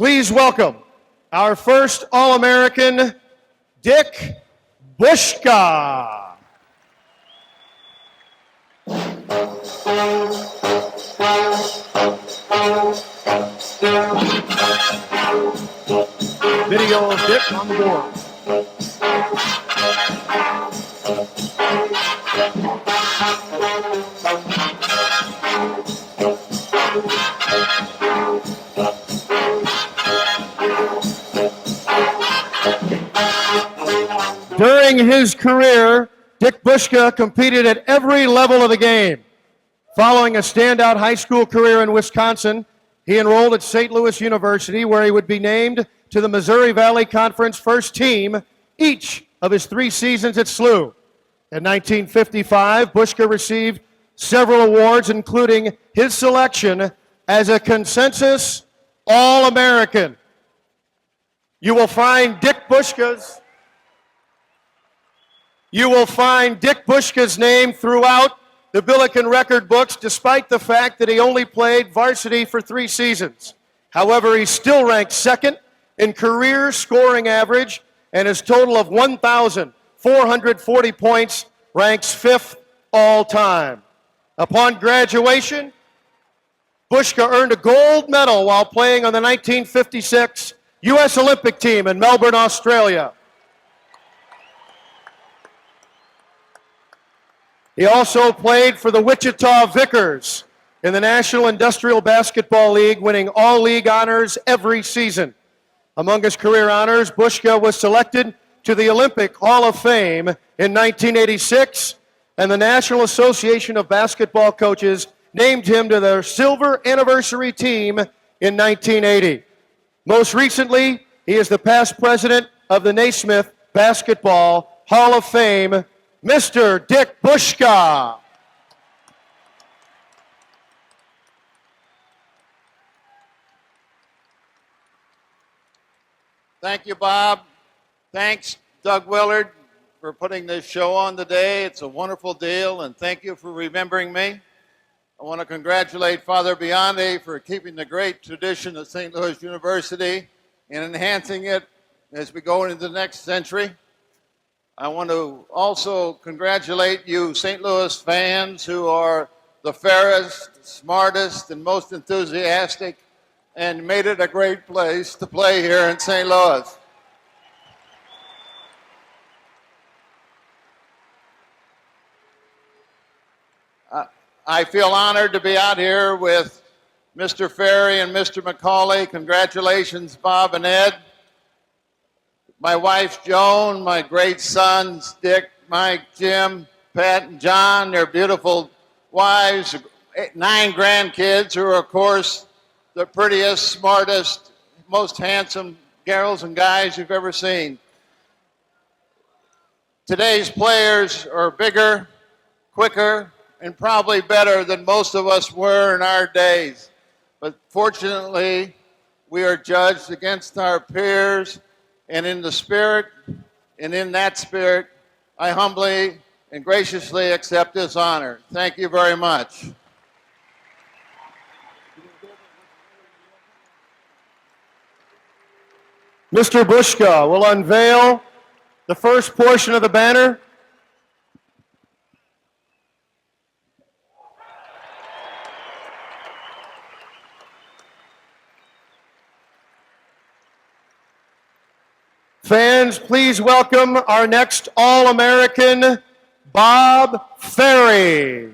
Please welcome our first All-American, Dick Boushka. Video of Dick on the board. During his career, Dick Boushka competed at every level of the game. Following a standout high school career in Wisconsin, he enrolled at St. Louis University, where he would be named to the Missouri Valley Conference first team each of his 3 seasons at SLU. In 1955, Boushka received several awards, including his selection as a consensus All-American. You will find Dick Boushka's name throughout the Billiken record books, despite the fact that he only played varsity for 3 seasons. However, he still ranked second in career scoring average, and his total of 1,440 points ranks 5th all time. Upon graduation, Boushka earned a gold medal while playing on the 1956 U.S. Olympic team in Melbourne, Australia. He also played for the Wichita Vickers in the National Industrial Basketball League, winning all league honors every season. Among his career honors, Boushka was selected to the Olympic Hall of Fame in 1986, and the National Association of Basketball Coaches named him to their silver anniversary team in 1980. Most recently, he is the past president of the Naismith Basketball Hall of Fame, Mr. Dick Boushka. Thank you, Bob. Thanks, Doug Willard, for putting this show on today. It's a wonderful deal, and thank you for remembering me. I want to congratulate Father Biondi for keeping the great tradition of St. Louis University and enhancing it as we go into the next century. I want to also congratulate you St. Louis fans who are the fairest, smartest, and most enthusiastic, and made it a great place to play here in St. Louis. I feel honored to be out here with Mr. Ferry and Mr. Macauley. Congratulations, Bob and Ed. My wife, Joan, my great sons, Dick, Mike, Jim, Pat, and John, their beautiful wives, 9 grandkids who are, of course, the prettiest, smartest, most handsome girls and guys you've ever seen. Today's players are bigger, quicker, and probably better than most of us were in our days. But fortunately, we are judged against our peers, and in the spirit, and in that spirit, I humbly and graciously accept this honor. Thank you very much. Mr. Boushka will unveil the first portion of the banner. Fans, please welcome our next All-American, Bob Ferry.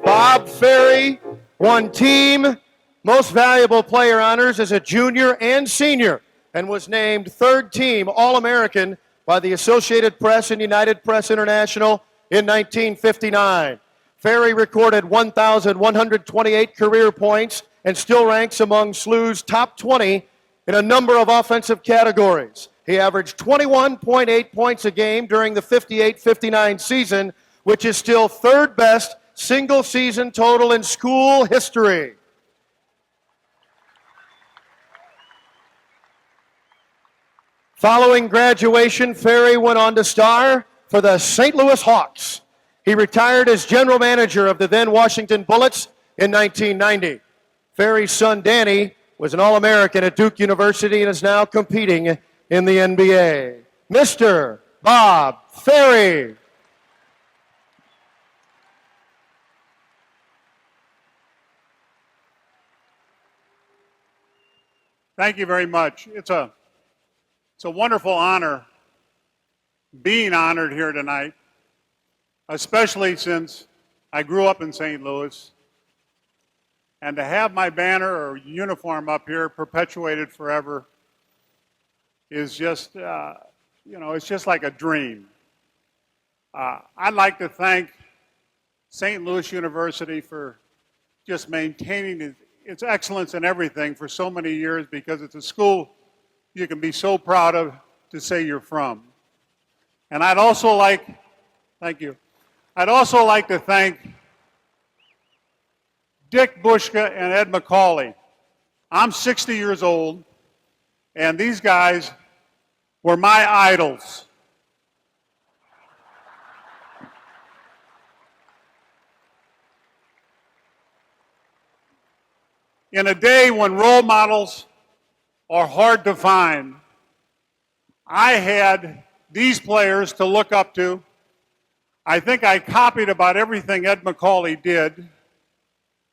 Bob Ferry won team most valuable player honors as a junior and senior and was named 3rd team All-American by the Associated Press and United Press International in 1959. Ferry recorded 1,128 career points and still ranks among SLU's top 20 in a number of offensive categories. He averaged 21.8 points a game during the 58-59 season, which is still third best single season total in school history. Following graduation, Ferry went on to star for the St. Louis Hawks. He retired as general manager of the then Washington Bullets in 1990. Ferry's son, Danny, was an All-American at Duke University and is now competing in the NBA. Mr. Bob Ferry. Thank you very much. It's a wonderful honor being honored here tonight, especially since I grew up in St. Louis. And to have my banner or uniform up here perpetuated forever is just, it's just like a dream. I'd like to thank St. Louis University for just maintaining its excellence in everything for so many years, because it's a school you can be so proud of to say you're from. And I'd also like, thank you, I'd also like to thank Dick Boushka and Ed Macauley. I'm 60 years old, and these guys were my idols. In a day when role models are hard to find, I had these players to look up to. I think I copied about everything Ed Macauley did,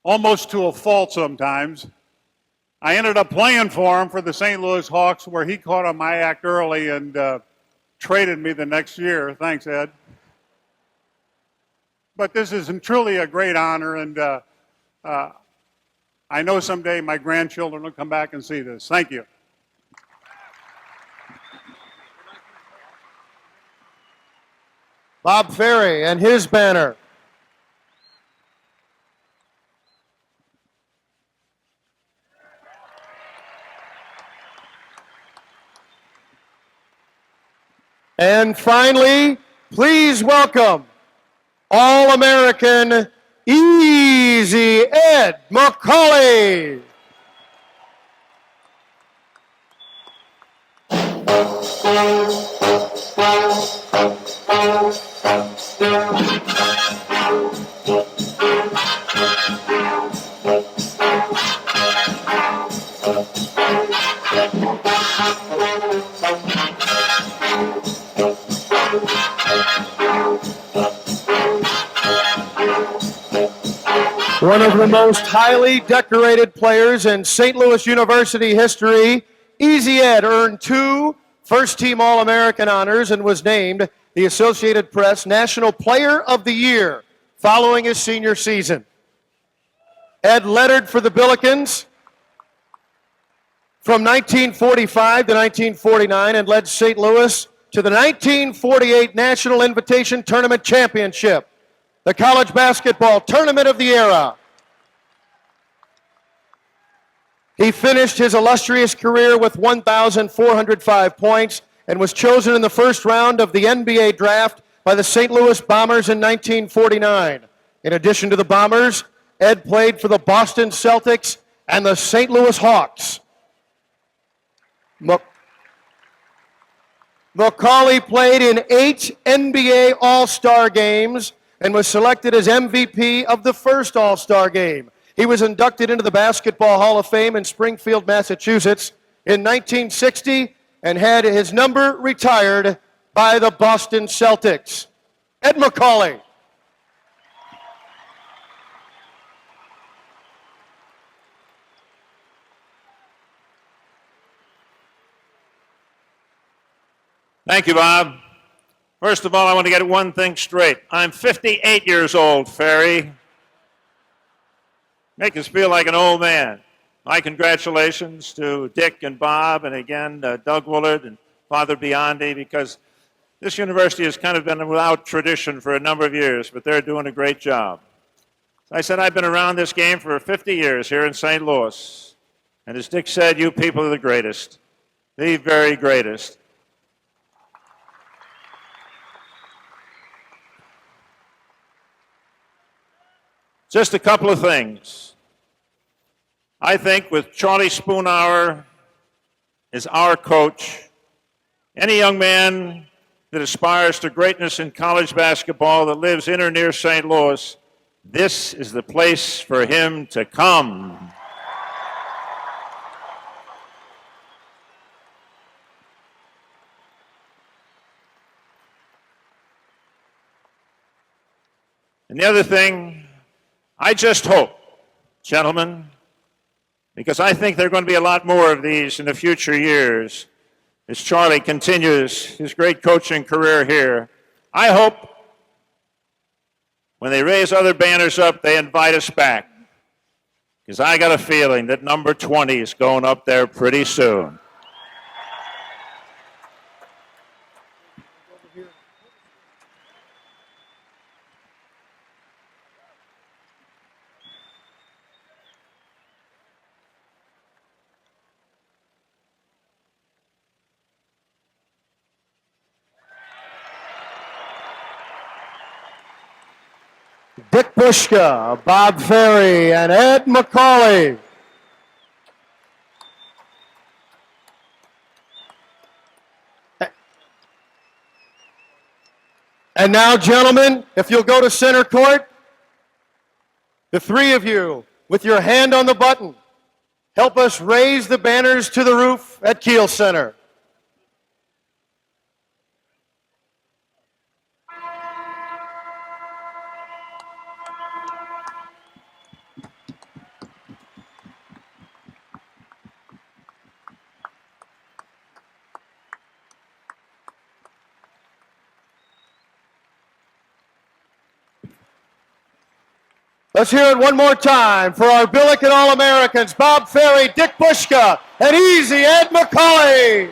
almost to a fault sometimes. I ended up playing for him for the St. Louis Hawks, where he caught on my act early and traded me the next year. Thanks, Ed. But this is truly a great honor, and I know someday my grandchildren will come back and see this. Thank you. Bob Ferry and his banner. And finally, please welcome All-American Easy Ed Macauley. One of the most highly decorated players in St. Louis University history, Easy Ed earned 2 first-team All-American honors and was named the Associated Press National Player of the Year following his senior season. Ed lettered for the Billikens from 1945 to 1949 and led St. Louis to the 1948 National Invitation Tournament Championship, the college basketball tournament of the era. He finished his illustrious career with 1,405 points and was chosen in the first round of the NBA draft by the St. Louis Bombers in 1949. In addition to the Bombers, Ed played for the Boston Celtics and the St. Louis Hawks. Macauley played in 8 NBA All-Star games and was selected as MVP of the first All-Star game. He was inducted into the Basketball Hall of Fame in Springfield, Massachusetts in 1960 and had his number retired by the Boston Celtics. Ed Macauley. Thank you, Bob. First of all, I want to get one thing straight. I'm 58 years old, Ferry. Make us feel like an old man. My congratulations to Dick and Bob, and again, Doug Willard and Father Biondi, because this university has kind of been without tradition for a number of years, but they're doing a great job. I said I've been around this game for 50 years here in St. Louis. And as Dick said, you people are the greatest, the very greatest. Just a couple of things. I think with Charlie Spoonhour as our coach, any young man that aspires to greatness in college basketball that lives in or near St. Louis, this is the place for him to come. And the other thing, I just hope, gentlemen, because I think there are going to be a lot more of these in the future years as Charlie continues his great coaching career here. I hope when they raise other banners up, they invite us back, because I got a feeling that number 20 is going up there pretty soon. Dick Boushka, Bob Ferry, and Ed Macauley. And now, gentlemen, if you'll go to center court, the three of you, with your hand on the button, help us raise the banners to the roof at Kiel Center. Let's hear it one more time for our Billiken All-Americans, Bob Ferry, Dick Boushka, and Easy Ed Macauley.